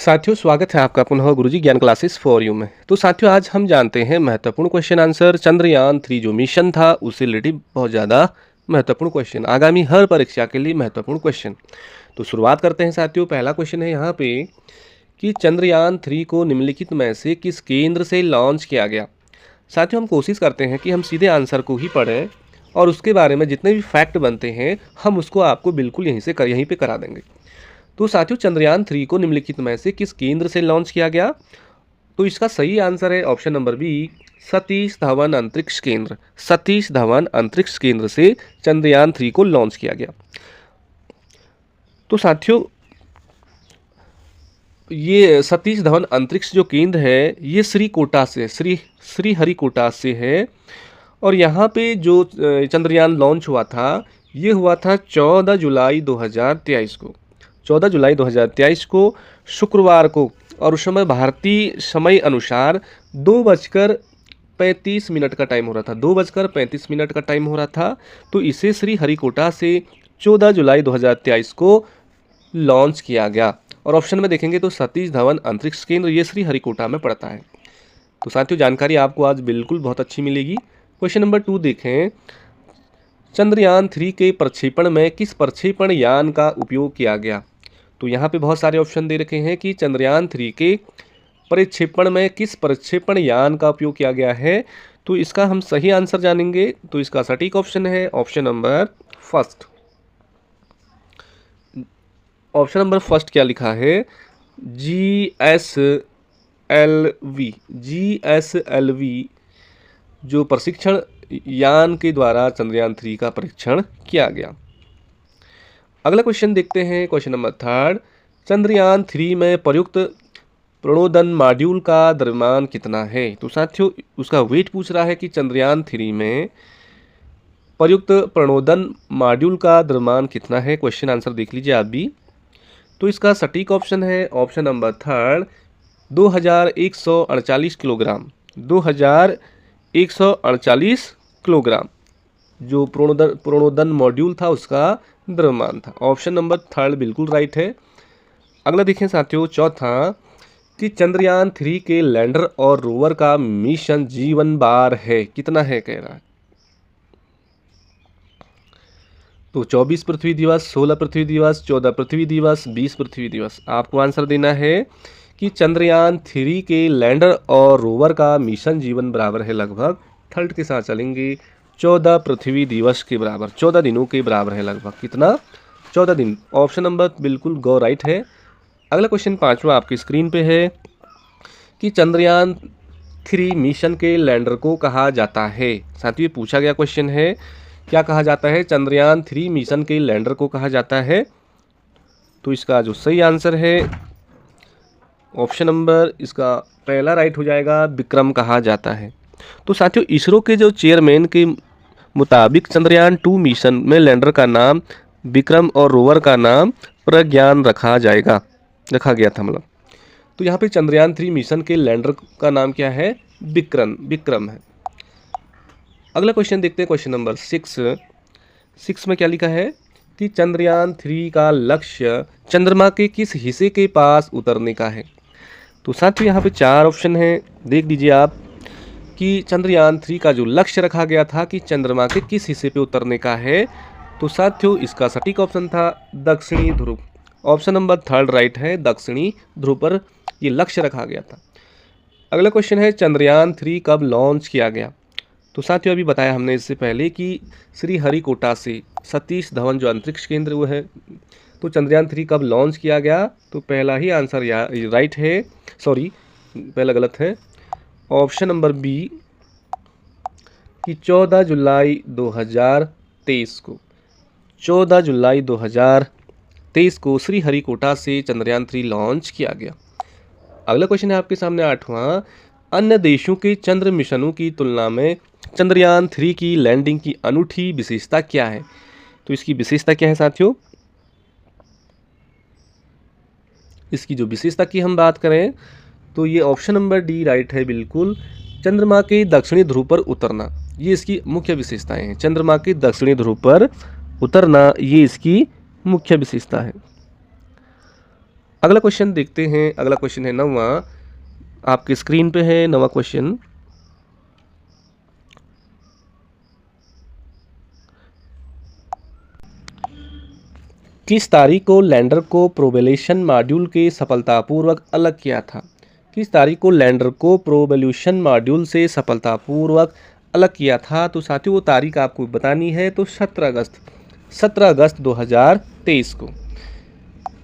साथियों, स्वागत है आपका पुनः गुरुजी ज्ञान क्लासेस फॉर यू में। तो साथियों, आज हम जानते हैं महत्वपूर्ण क्वेश्चन आंसर। चंद्रयान 3 जो मिशन था उससे रिलेटेड बहुत ज़्यादा महत्वपूर्ण क्वेश्चन, आगामी हर परीक्षा के लिए महत्वपूर्ण क्वेश्चन। तो शुरुआत करते हैं साथियों। पहला क्वेश्चन है यहाँ पे कि चंद्रयान 3 को निम्नलिखित में से किस केंद्र से लॉन्च किया गया। साथियों, हम कोशिश करते हैं कि हम सीधे आंसर को ही पढ़ें और उसके बारे में जितने भी फैक्ट बनते हैं हम उसको आपको बिल्कुल यहीं पे करा देंगे। तो साथियों, चंद्रयान 3 को निम्नलिखित में से किस केंद्र से लॉन्च किया गया? तो इसका सही आंसर है option number B, Satish Dhawan अंतरिक्ष केंद्र। सतीश धवन अंतरिक्ष केंद्र से चंद्रयान 3 को लॉन्च किया गया। तो साथियों, ये सतीश धवन अंतरिक्ष जो केंद्र है ये श्रीकोटा से श्रीहरिकोटा से है। और यहाँ पे जो चंद्रयान लॉन्च हुआ था ये हुआ था 14 जुलाई 2023 को। 14 जुलाई 2023 को शुक्रवार को, और उस समय भारतीय समय अनुसार 2:35 का टाइम हो रहा था। 2:35 का टाइम हो रहा था। तो इसे श्रीहरिकोटा से 14 जुलाई 2023 को लॉन्च किया गया। और ऑप्शन में देखेंगे तो सतीश धवन अंतरिक्ष केंद्र ये श्रीहरिकोटा में पड़ता है। तो साथियों, जानकारी आपको आज बिल्कुल बहुत अच्छी मिलेगी। क्वेश्चन नंबर 2 देखें। चंद्रयान 3 के प्रक्षेपण में किस प्रक्षेपण यान का उपयोग किया गया? तो यहाँ पे बहुत सारे ऑप्शन दे रखे हैं कि चंद्रयान 3 के प्रक्षेपण में किस प्रक्षेपण यान का उपयोग किया गया है। तो इसका हम सही आंसर जानेंगे। तो इसका सटीक ऑप्शन है option number first. Option number first क्या लिखा है? GSLV जो प्रशिक्षण यान के द्वारा चंद्रयान 3 का परीक्षण किया गया। अगला क्वेश्चन देखते हैं, क्वेश्चन नंबर 3। चंद्रयान 3 में प्रयुक्त प्रणोदन मॉड्यूल का द्रव्यमान कितना है? तो साथियों, उसका वेट पूछ रहा है कि चंद्रयान 3 में प्रयुक्त प्रणोदन मॉड्यूल का द्रव्यमान कितना है। क्वेश्चन आंसर देख लीजिए आप भी। तो इसका सटीक ऑप्शन है ऑप्शन नंबर 3, 2148 किलोग्राम। 2148 किलोग्राम जो प्रणोदन मॉड्यूल था उसका द्रव्यमान था। ऑप्शन नंबर 3 बिल्कुल राइट है। अगला देखें साथियों, चौथा कि चंद्रयान 3 के लैंडर और रोवर का मिशन जीवन बार है कितना है कह रहा है। तो 24 पृथ्वी दिवस, 16 पृथ्वी दिवस, 14 पृथ्वी दिवस, 20 पृथ्वी दिवस। आपको आंसर देना है कि चंद्रयान 3 के लैंडर और रोवर का मिशन जीवन बराबर है लगभग, थर्ड के साथ चलेंगे, 14 पृथ्वी दिवस के बराबर, 14 दिनों के बराबर है लगभग। कितना? 14 दिन। ऑप्शन नंबर बिल्कुल गो राइट है। अगला क्वेश्चन 5वां आपकी स्क्रीन पे है कि चंद्रयान 3 मिशन के लैंडर को कहा जाता है। साथियों, ये पूछा गया क्वेश्चन है, क्या कहा जाता है? चंद्रयान 3 मिशन के लैंडर को कहा जाता है। तो इसका जो सही आंसर है ऑप्शन नंबर इसका पहला राइट हो जाएगा, विक्रम कहा जाता है। तो साथियों, इसरो के जो चेयरमैन के मुताबिक चंद्रयान 2 मिशन में लैंडर का नाम विक्रम और रोवर का नाम प्रज्ञान रखा गया था मतलब। तो यहाँ पे चंद्रयान 3 मिशन के लैंडर का नाम क्या है? विक्रम है। अगला क्वेश्चन देखते हैं, क्वेश्चन नंबर 6 में क्या लिखा है कि चंद्रयान 3 का लक्ष्य चंद्रमा के किस हिस्से के पास उतरने का है। तो साथियों, यहाँ पे 4 ऑप्शन हैं, देख लीजिए आप कि चंद्रयान 3 का जो लक्ष्य रखा गया था कि चंद्रमा के किस हिस्से पे उतरने का है। तो साथियों, इसका सटीक ऑप्शन था दक्षिणी ध्रुव। ऑप्शन नंबर 3 राइट है, दक्षिणी ध्रुव पर ये लक्ष्य रखा गया था। अगला क्वेश्चन है, चंद्रयान 3 कब लॉन्च किया गया। तो साथियों, अभी बताया हमने इससे पहले कि श्रीहरिकोटा से सतीश धवन जो अंतरिक्ष केंद्र वो है। तो चंद्रयान 3 कब लॉन्च किया गया? तो पहला ही आंसर राइट है, सॉरी पहला गलत है। ऑप्शन नंबर बी कि 14 जुलाई 2023 को, 14 जुलाई 2023 को श्रीहरिकोटा से चंद्रयान 3 लॉन्च किया गया। अगला क्वेश्चन है आपके सामने 8वां। अन्य देशों के चंद्र मिशनों की तुलना में चंद्रयान 3 की लैंडिंग की अनूठी विशेषता क्या है। तो इसकी विशेषता क्या है साथियों? इसकी जो विशेषता की हम बात करें तो ये ऑप्शन नंबर डी राइट है बिल्कुल, चंद्रमा के दक्षिणी ध्रुव पर उतरना, ये इसकी मुख्य विशेषताएं हैं। चंद्रमा के दक्षिणी ध्रुव पर उतरना ये इसकी मुख्य विशेषता है। अगला क्वेश्चन देखते हैं। अगला क्वेश्चन है 9वां, आपके स्क्रीन पे है 9वां क्वेश्चन। किस तारीख को लैंडर को प्रोबेल्यूशन मॉड्यूल के सफलतापूर्वक अलग किया था? किस तारीख को लैंडर को प्रोबेल्यूशन मॉड्यूल से सफलतापूर्वक अलग किया था? तो साथियों वो तारीख आपको बतानी है, तो 17 अगस्त 2023 को।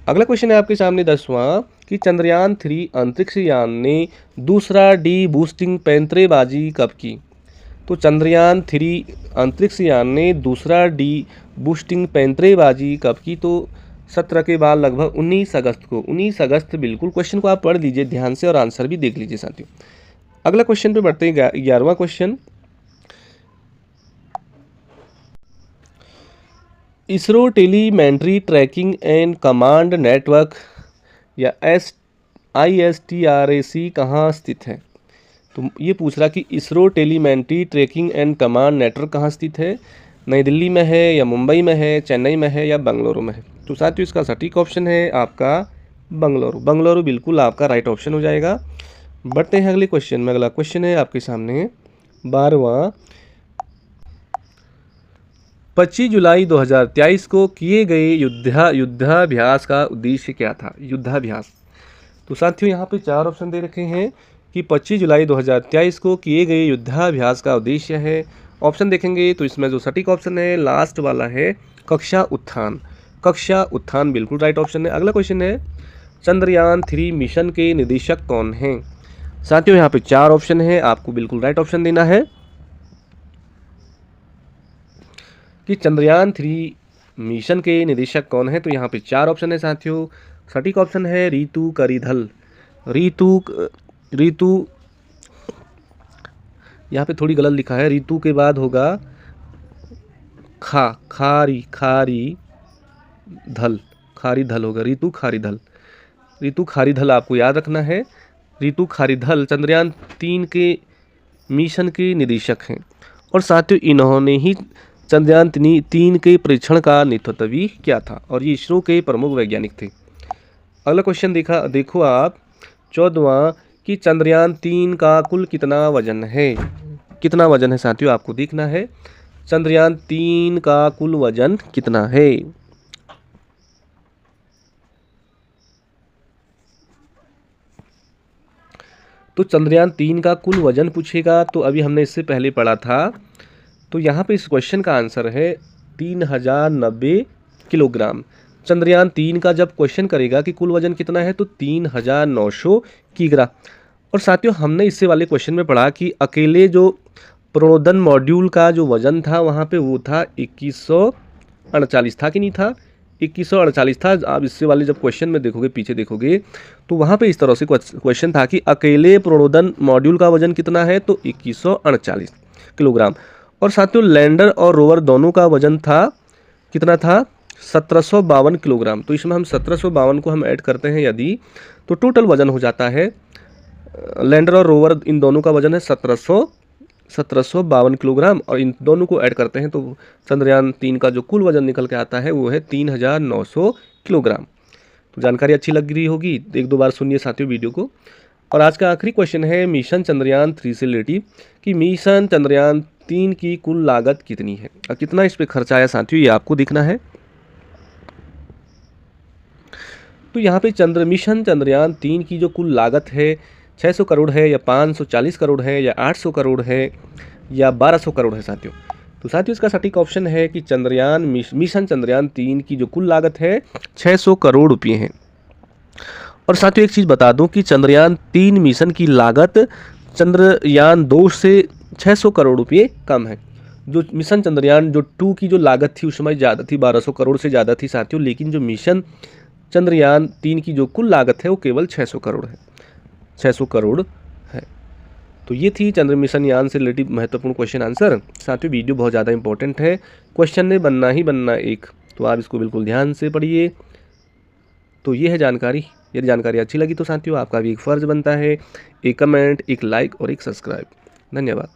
अगला क्वेश्चन है आपके सामने 10वां कि चंद्रयान 3 अंतरिक्ष यान ने दूसरा डी बूस्टिंग पैंतरेबाजी कब की? तो चंद्रयान 3 अंतरिक्ष यान ने दूसरा डी बूस्टिंग पैंतरेबाजी कब की? तो 17 के बाद लगभग 19 अगस्त को। 19 अगस्त बिल्कुल। क्वेश्चन को आप पढ़ लीजिए ध्यान से और आंसर भी देख लीजिए साथियों। अगला क्वेश्चन पे बढ़ते हैं, 11वां question. ISRO telemetry tracking and command network या ISTRAC कहाँ स्थित है? तो ये पूछ रहा कि ISRO telemetry tracking and command network कहाँ स्थित है? नई दिल्ली में है या मुंबई में है, चेन्नई में है या बेंगलुरु में है? तो साथियों इसका सटीक ऑप्शन है आपका बेंगलुरु। बेंगलुरु बिल्कुल आपका राइट ऑप्शन हो जाएगा। बढ़ते हैं अगले क्वेश्चन में। अगला क्वेश्चन है आपके सामने 12वां, 25 जुलाई 2023 को किए गए युद्धाभ्यास का उद्देश्य क्या था? युद्धाभ्यास। तो साथियों यहाँ पे 4 ऑप्शन दे रखे हैं कि 25 जुलाई 2023 को किए गए युद्धाभ्यास का उद्देश्य है। ऑप्शन देखेंगे तो इसमें जो सटीक ऑप्शन है लास्ट वाला है कक्षा उत्थान। कक्षा उत्थान बिल्कुल राइट ऑप्शन है। अगला क्वेश्चन है चंद्रयान 3 मिशन के निदेशक कौन हैं? साथियों यहाँ पे 4 ऑप्शन है, आपको बिल्कुल राइट ऑप्शन देना है कि चंद्रयान 3 मिशन के निदेशक कौन है। तो यहाँ पे 4 ऑप्शन है साथियों। सटीक ऑप्शन है रितु करिधल। रितु यहाँ पे थोड़ी गलत लिखा है, रितु के बाद होगा खारी धल होगा, रितु खारीधल आपको याद रखना है। रितु खारीधल चंद्रयान 3 के मिशन के निदेशक हैं और साथियों इन्होंने ही चंद्रयान 3 के परीक्षण का नेतृत्व भी किया था और ये इसरो के प्रमुख वैज्ञानिक थे। अगला क्वेश्चन देखो आप 14वां कि चंद्रयान 3 का कुल कितना वजन है? कितना वजन है साथियों आपको देखना है। चंद्रयान 3 का कुल वजन कितना है? तो चंद्रयान 3 का कुल वजन पूछेगा तो अभी हमने इससे पहले पढ़ा था, तो यहाँ पे इस क्वेश्चन का आंसर है 3090 किलोग्राम। चंद्रयान 3 का जब क्वेश्चन करेगा कि कुल वजन कितना है तो 3900 किग्रा। और साथियों हमने इससे वाले क्वेश्चन में पढ़ा कि अकेले जो प्रणोदन मॉड्यूल का जो वजन था वहाँ पे वो था 2148 था कि नहीं था? 2148 था। आप इससे वाले जब क्वेश्चन में देखोगे, पीछे देखोगे तो वहाँ पे इस तरह से क्वेश्चन था कि अकेले प्रणोदन मॉड्यूल का वजन कितना है तो 2148 किलोग्राम। और साथियों लैंडर और रोवर दोनों का वजन था कितना था? 1752 किलोग्राम। तो इसमें हम 1752 को हम ऐड करते हैं यदि, तो टोटल वजन हो जाता है, लैंडर और रोवर इन दोनों का वजन है 1752 किलोग्राम और इन दोनों को ऐड करते हैं तो चंद्रयान 3 का जो कुल वजन निकल के आता है वो है 3900 किलोग्राम। तो जानकारी अच्छी लग रही होगी, एक दो बार सुनिए साथियों वीडियो को। और आज का आखिरी क्वेश्चन है मिशन चंद्रयान 3 से रिलेटिव कि मिशन चंद्रयान 3 की कुल लागत कितनी है और कितना इस पे खर्चा आया साथियों, ये आपको देखना है। तो यहाँ पे मिशन चंद्रयान 3 की जो कुल लागत है 600 करोड़ है या 540 करोड़ है या 800 करोड़ है या 1200 करोड़ है साथियों। तो साथियों इसका सटीक ऑप्शन है कि मिशन चंद्रयान 3 की जो कुल लागत है 600 करोड़ रुपये है। और साथियों एक चीज़ बता दूं कि चंद्रयान 3 मिशन की लागत चंद्रयान 2 से 600 करोड़ रुपये कम है। जो मिशन चंद्रयान जो 2 की जो लागत थी उस समय ज़्यादा थी, 1200 करोड़ से ज़्यादा थी साथियों, लेकिन जो मिशन चंद्रयान 3 की जो कुल लागत है वो केवल 600 करोड़ है, 600 करोड़ है। तो ये थी चंद्र मिशन यान से रिलेटिव महत्वपूर्ण क्वेश्चन आंसर। साथियों वीडियो बहुत ज़्यादा इंपॉर्टेंट है, क्वेश्चन ने बनना ही बनना एक, तो आप इसको बिल्कुल ध्यान से पढ़िए। तो ये है जानकारी। यदि जानकारी अच्छी लगी तो साथियों आपका भी एक फ़र्ज़ बनता है एक कमेंट, एक लाइक और एक सब्सक्राइब। धन्यवाद।